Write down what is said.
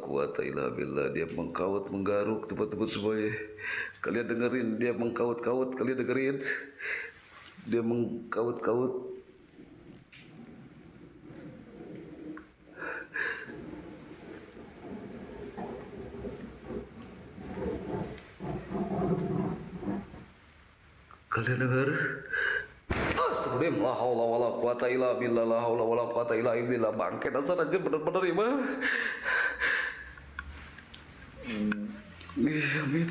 Quwata illa billah, dia mengkaut menggaruk tempat-tempat semuanya. Kalian dengerin dia mengkaut-kaut, kalian dengerin dia mengkaut-kaut. Kalian dengar? Astagfirullahaladzim, la haula wala quwata illa billah, la haula wala quwata illa billah. Bangke dasar aja bener-bener ya mah. Ih, amit.